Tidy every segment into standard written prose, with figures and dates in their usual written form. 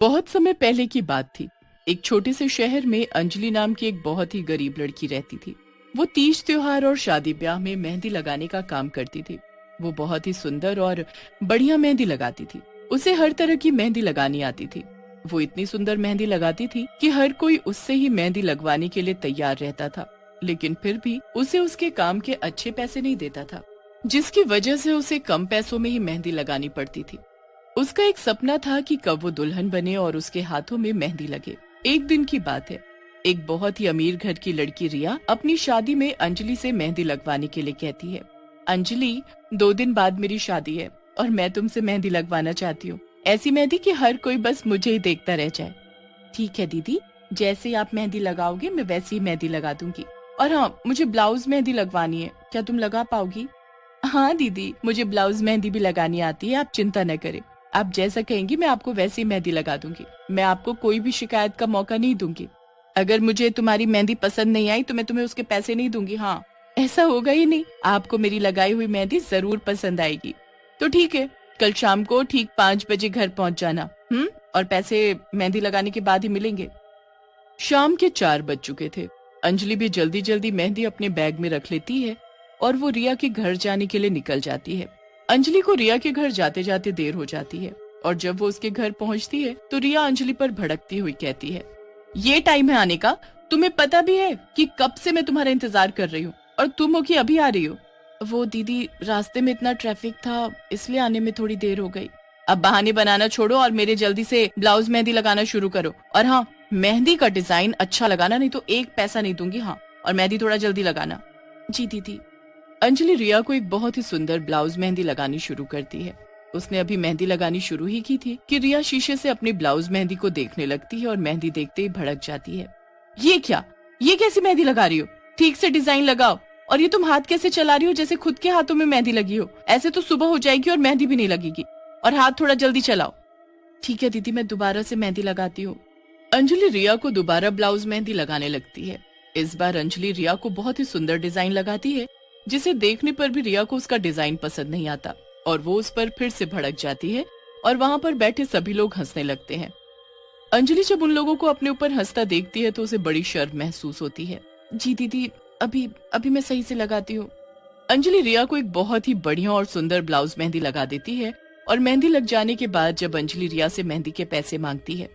बहुत समय पहले की बात थी। एक छोटे से शहर में अंजलि नाम की एक बहुत ही गरीब लड़की रहती थी। वो तीज त्योहार और शादी ब्याह में मेहंदी लगाने का काम करती थी। वो बहुत ही सुंदर और बढ़िया मेहंदी लगाती थी। उसे हर तरह की मेहंदी लगानी आती थी। वो इतनी सुंदर मेहंदी लगाती थी कि हर कोई उससे ही मेहंदी लगवाने के लिए तैयार रहता था। लेकिन फिर भी उसे उसके काम के अच्छे पैसे नहीं देता था, जिसकी वजह से उसे कम पैसों में ही मेहंदी लगानी पड़ती थी। उसका एक सपना था कि कब वो दुल्हन बने और उसके हाथों में मेहंदी लगे। एक दिन की बात है। एक बहुत ही अमीर घर की लड़की रिया अपनी शादी में अंजलि से मेहंदी लगवाने के लिए कहती है, अंजलि, 2 दिन बाद मेरी शादी है और मैं तुमसे मेहंदी लगवाना चाहती हूँ। ऐसी मेहंदी कि हर कोई बस मुझे ही देखता रह जाए। ठीक है दीदी, जैसे आप मेहंदी लगाओगे मैं वैसी ही मेहंदी लगा दूंगी। और हाँ, मुझे ब्लाउज मेहंदी लगवानी है, क्या तुम लगा पाओगी? हाँ दीदी, मुझे ब्लाउज मेहंदी भी लगानी आती है, आप चिंता न करें। आप जैसा कहेंगी मैं आपको वैसी मेहंदी लगा दूंगी। मैं आपको कोई भी शिकायत का मौका नहीं दूंगी। अगर मुझे तुम्हारी मेहंदी पसंद नहीं आई तो मैं तुम्हें उसके पैसे नहीं दूंगी। हाँ, ऐसा होगा ही नहीं, आपको मेरी लगाई हुई मेहंदी जरूर पसंद आएगी। तो ठीक है, कल शाम को ठीक 5 बजे घर पहुंच जाना। और पैसे मेहंदी लगाने के बाद ही मिलेंगे। शाम के 4 बज चुके थे। अंजलि भी जल्दी जल्दी मेहंदी अपने बैग में रख लेती है और वो रिया के घर जाने के लिए निकल जाती है। अंजलि को रिया के घर जाते जाते देर हो जाती है और जब वो उसके घर पहुंचती है तो रिया अंजलि पर भड़कती हुई कहती है, ये टाइम है आने का, तुम्हें पता भी है कि कब से मैं तुम्हारा इंतजार कर रही हूँ और तुम हो कि अभी आ रही हो? वो दीदी, रास्ते में इतना ट्रैफिक था इसलिए आने में थोड़ी देर हो गई। अब बहाने बनाना छोड़ो और मेरे जल्दी से ब्लाउज मेहंदी लगाना शुरू करो। और हाँ, मेहंदी का डिजाइन अच्छा लगाना, नहीं तो एक पैसा नहीं दूंगी। हाँ, और मेहंदी थोड़ा जल्दी लगाना। जी दीदी। अंजलि रिया को एक बहुत ही सुंदर ब्लाउज मेहंदी लगानी शुरू करती है। उसने अभी मेहंदी लगानी शुरू ही की थी कि रिया शीशे से अपनी ब्लाउज मेहंदी को देखने लगती है और मेहंदी देखते ही भड़क जाती है। ये क्या, ये कैसी मेहंदी लगा रही हो? ठीक से डिजाइन लगाओ। और ये तुम हाथ कैसे चला रही हो जैसे खुद के हाथों में मेहंदी लगी हो? ऐसे तो सुबह हो जाएगी और मेहंदी भी नहीं लगेगी। और हाथ थोड़ा जल्दी चलाओ। ठीक है दीदी, मैं दोबारा से मेहंदी लगाती हूँ। अंजलि रिया को दोबारा ब्लाउज मेहंदी लगाने लगती है। इस बार अंजलि रिया को बहुत ही सुंदर डिजाइन लगाती है, जिसे देखने पर भी रिया को उसका डिजाइन पसंद नहीं आता और वो उस पर फिर से भड़क जाती है और वहाँ पर बैठे सभी लोग हंसने लगते हैं। अंजलि जब उन लोगों को अपने ऊपर हंसता देखती है तो उसे बड़ी शर्म महसूस होती है। जी दीदी, अभी अभी मैं सही से लगाती हूँ। अंजलि रिया को एक बहुत ही बढ़िया और सुंदर ब्लाउज मेहंदी लगा देती है और मेहंदी लग जाने के बाद जब अंजलि रिया से मेहंदी के पैसे मांगती है,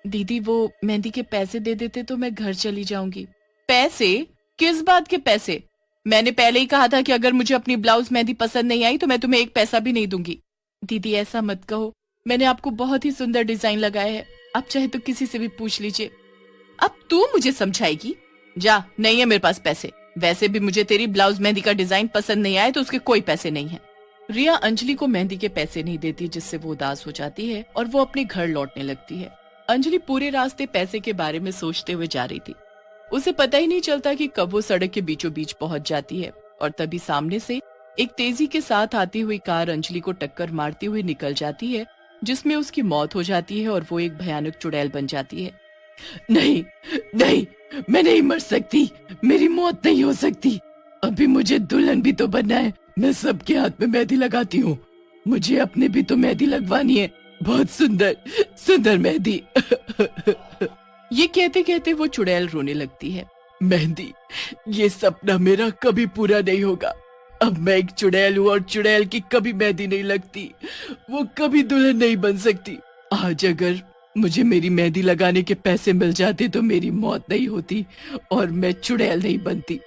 दीदी वो मेहंदी के पैसे दे देते तो मैं घर चली जाऊंगी। पैसे? किस बात के पैसे? मैंने पहले ही कहा था कि अगर मुझे अपनी ब्लाउज मेहंदी पसंद नहीं आई तो मैं तुम्हें एक पैसा भी नहीं दूंगी। दीदी ऐसा मत कहो, मैंने आपको बहुत ही सुंदर डिजाइन लगाया है, आप चाहे तो किसी से भी पूछ लीजिए। अब तू मुझे समझाएगी? जा, नहीं है मेरे पास पैसे। वैसे भी मुझे तेरी ब्लाउज मेहंदी का डिजाइन पसंद नहीं आए तो उसके कोई पैसे नहीं है। रिया अंजलि को मेहंदी के पैसे नहीं देती, जिससे वो उदास हो जाती है और वो अपने घर लौटने लगती है। अंजलि पूरे रास्ते पैसे के बारे में सोचते हुए जा रही थी। उसे पता ही नहीं चलता कि कब वो सड़क के बीचों बीच पहुंच जाती है और तभी सामने से एक तेजी के साथ आती हुई कार अंजलि को टक्कर मारती हुई निकल जाती है, जिसमें उसकी मौत हो जाती है और वो एक भयानक चुड़ैल बन जाती है। नहीं, नहीं, मैं नहीं मर सकती, मेरी मौत नहीं हो सकती। अभी मुझे दुल्हन भी तो बनना है। मैं सबके हाथ में मेहंदी लगाती हूँ, मुझे अपने भी तो मेहंदी लगवानी है, बहुत सुंदर सुंदर मेहंदी। ये कहते कहते वो चुड़ैल रोने लगती है। मेहंदी, ये सपना मेरा कभी पूरा नहीं होगा। अब मैं एक चुड़ैल हूँ और चुड़ैल की कभी मेहंदी नहीं लगती, वो कभी दुल्हन नहीं बन सकती। आज अगर मुझे मेरी मेहंदी लगाने के पैसे मिल जाते तो मेरी मौत नहीं होती और मैं चुड़ैल नहीं बनती।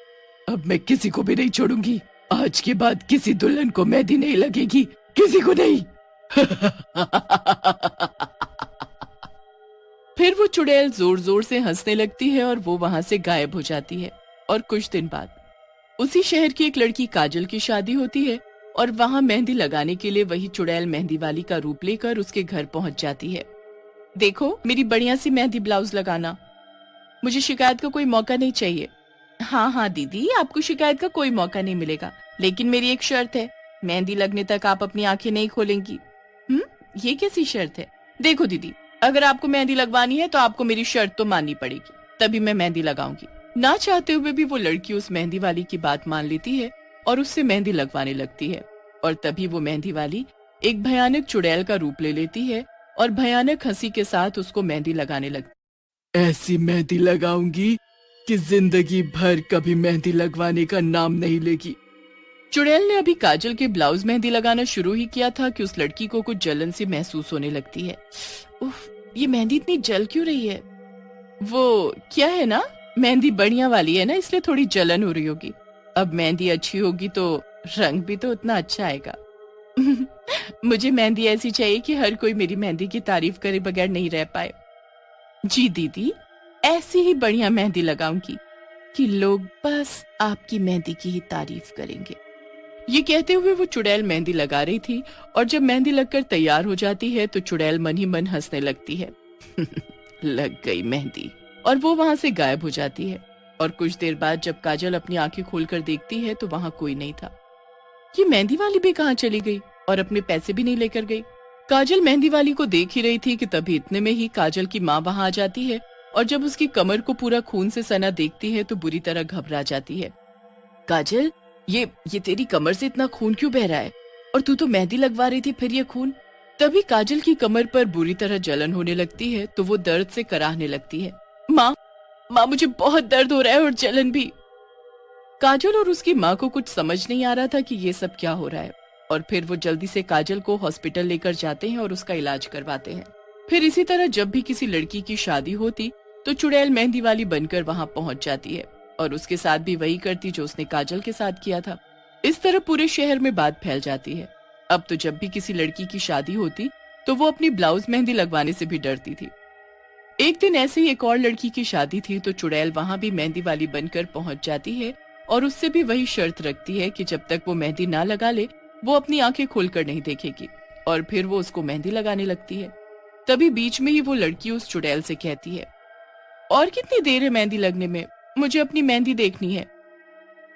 अब मैं किसी को भी नहीं छोड़ूंगी। आज के बाद किसी दुल्हन को मेहंदी नहीं लगेगी, किसी को नहीं। फिर वो चुड़ैल जोर जोर से हंसने लगती है और वो वहां से गायब हो जाती है। और कुछ दिन बाद उसी शहर की एक लड़की काजल की शादी होती है और वहां मेहंदी लगाने के लिए वही चुड़ैल मेहंदी वाली का रूप लेकर उसके घर पहुंच जाती है। देखो, मेरी बढ़िया सी मेहंदी ब्लाउज लगाना, मुझे शिकायत का कोई मौका नहीं चाहिए। हाँ हाँ दीदी, आपको शिकायत का कोई मौका नहीं मिलेगा, लेकिन मेरी एक शर्त है, मेहंदी लगने तक आप अपनी आंखें नहीं खोलेंगी। ये कैसी शर्त है? देखो दीदी, अगर आपको मेहंदी लगवानी है तो आपको मेरी शर्त तो माननी पड़ेगी, तभी मैं मेहंदी लगाऊंगी। ना चाहते हुए भी वो लड़की उस मेहंदी वाली की बात मान लेती है और उससे मेहंदी लगवाने लगती है। और तभी वो मेहंदी वाली एक भयानक चुड़ैल का रूप ले लेती है और भयानक हंसी के साथ उसको मेहंदी लगाने लगती। ऐसी मेहंदी लगाऊंगी कि जिंदगी भर कभी मेहंदी लगवाने का नाम नहीं लेगी। चुड़ैल ने अभी काजल के ब्लाउज मेहंदी लगाना शुरू ही किया था कि उस लड़की को कुछ जलन सी महसूस होने लगती है। उफ, ये मेहंदी इतनी जल क्यों रही है? वो क्या है ना, मेहंदी बढ़िया वाली है ना, इसलिए थोड़ी जलन हो रही होगी। अब मेहंदी अच्छी होगी तो रंग भी तो उतना अच्छा आएगा। मुझे मेहंदी ऐसी चाहिए कि हर कोई मेरी मेहंदी की तारीफ करे बगैर नहीं रह पाए। जी दीदी, ऐसी ही बढ़िया मेहंदी लगाऊंगी कि लोग बस आपकी मेहंदी की ही तारीफ करेंगे। ये कहते हुए वो चुड़ैल मेहंदी लगा रही थी और जब मेहंदी लगकर तैयार हो जाती है तो चुड़ैल मन ही मन हंसने लगती है। लग गई मेहंदी, और वो वहां से गायब हो जाती है। और कुछ देर बाद जब काजल अपनी आंखें खोलकर देखती है तो वहां कोई नहीं था। ये मेहंदी वाली भी कहाँ चली गई और अपने पैसे भी नहीं लेकर गई। काजल मेहंदी वाली को देख ही रही थी कि तभी इतने में ही काजल की माँ वहां आ जाती है और जब उसकी कमर को पूरा खून से सना देखती है तो बुरी तरह घबरा जाती है। काजल, ये तेरी कमर से इतना खून क्यों बह रहा है? और तू तो मेहंदी लगवा रही थी, फिर ये खून? तभी काजल की कमर पर बुरी तरह जलन होने लगती है तो वो दर्द से कराहने लगती है। माँ मुझे बहुत दर्द हो रहा है और जलन भी। काजल और उसकी माँ को कुछ समझ नहीं आ रहा था कि ये सब क्या हो रहा है और फिर वो जल्दी से काजल को हॉस्पिटल लेकर जाते हैं और उसका इलाज करवाते हैं। फिर इसी तरह जब भी किसी लड़की की शादी होती तो चुड़ैल मेहंदी वाली बनकर वहां पहुंच जाती है और उसके साथ भी वही करती जो उसने काजल के साथ किया था। इस तरह पूरे शहर में बात फैल जाती है। अब तो जब भी किसी लड़की की शादी होती तो वो अपनी ब्लाउज मेहंदी लगवाने से भी डरती थी। एक दिन ऐसे ही एक और लड़की की शादी थी तो चुड़ैल वहां भी मेहंदी वाली बनकर पहुंच जाती है और उससे भी वही शर्त रखती है कि जब तक वो मेहंदी ना लगा ले वो अपनी आंखें खोलकर नहीं देखेगी और फिर वो उसको मेहंदी लगाने लगती है। तभी बीच में ही वो लड़की उस चुड़ैल से कहती है, और कितनी देर है मेहंदी लगने में? मुझे अपनी मेहंदी देखनी है।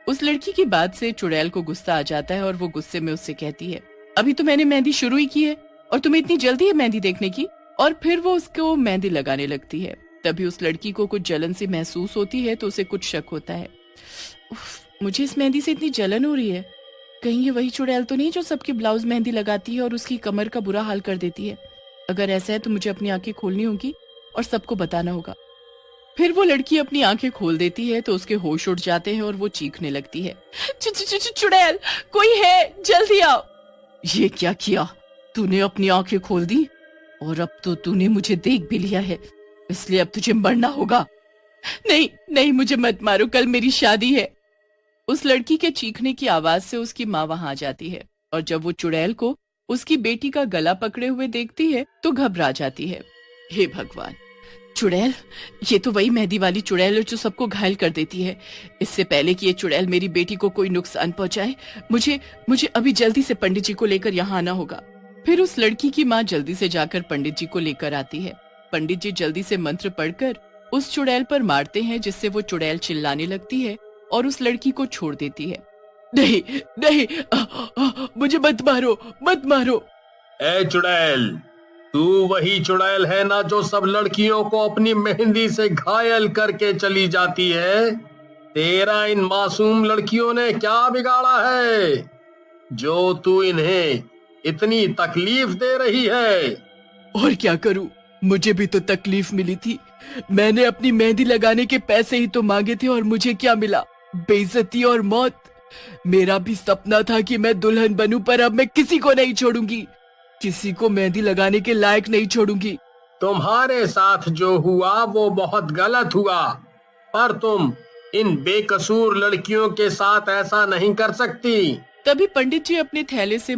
उस लड़की की बात से चुड़ैल को गुस्सा आ जाता है और वो गुस्से में उससे कहती है, अभी तो मैंने मेहंदी शुरू ही की है और तुम्हें इतनी जल्दी है मेहंदी देखने की? और फिर वो उसको मेहंदी लगाने लगती है। तभी उस लड़की को कुछ जलन सी महसूस होती है तो उसे कुछ शक होता है। मुझे इस मेहंदी से इतनी जलन हो रही है, कहीं ये वही चुड़ैल तो नहीं जो सबके ब्लाउज मेहंदी लगाती है और उसकी कमर का बुरा हाल कर देती है? अगर ऐसा है तो मुझे अपनी आंखें खोलनी होगी और सबको बताना होगा। फिर वो लड़की अपनी आंखें खोल देती है तो उसके होश उड़ जाते हैं और वो चीखने लगती है, चुड़ैल, कोई है, जल्दी आओ। ये क्या किया तूने? अपनी आंखें खोल दी और अब तो तूने मुझे देख भी लिया है, इसलिए अब तुझे मरना होगा। नहीं नहीं, मुझे मत मारो, कल मेरी शादी है। उस लड़की के चीखने की आवाज से उसकी माँ वहां आ जाती है और जब वो चुड़ैल को उसकी बेटी का गला पकड़े हुए देखती है तो घबरा जाती है। हे भगवान, चुड़ैल, ये तो वही मेहंदी वाली चुड़ैल है जो सबको घायल कर देती है। इससे पहले कि ये चुड़ैल मेरी बेटी को कोई नुकसान पहुंचाए, मुझे अभी जल्दी से पंडित जी को लेकर यहाँ आना होगा। फिर उस लड़की की माँ जल्दी से जाकर पंडित जी को लेकर आती है। पंडित जी जल्दी से मंत्र पढ़कर उस चुड़ैल पर मारते हैं जिससे वो चुड़ैल चिल्लाने लगती है और उस लड़की को छोड़ देती है। नहीं नहीं, मुझे मत मारो, मत मारो। ए चुड़ैल, तू वही चुड़ैल है ना जो सब लड़कियों को अपनी मेहंदी से घायल करके चली जाती है? तेरा इन मासूम लड़कियों ने क्या बिगाड़ा है जो तू इन्हें इतनी तकलीफ दे रही है? और क्या करूं, मुझे भी तो तकलीफ मिली थी। मैंने अपनी मेहंदी लगाने के पैसे ही तो मांगे थे और मुझे क्या मिला? बेइज्जती और मौत। मेरा भी सपना था कि मैं दुल्हन बनूं, पर अब मैं किसी को नहीं छोड़ूंगी, किसी को मेहंदी लगाने के लायक नहीं छोड़ूंगी। तुम्हारे साथ जो हुआ वो बहुत गलत हुआ, पर तुम इन बेकसूर लड़कियों के साथ ऐसा नहीं कर सकती। तभी पंडित जी अपने थैले से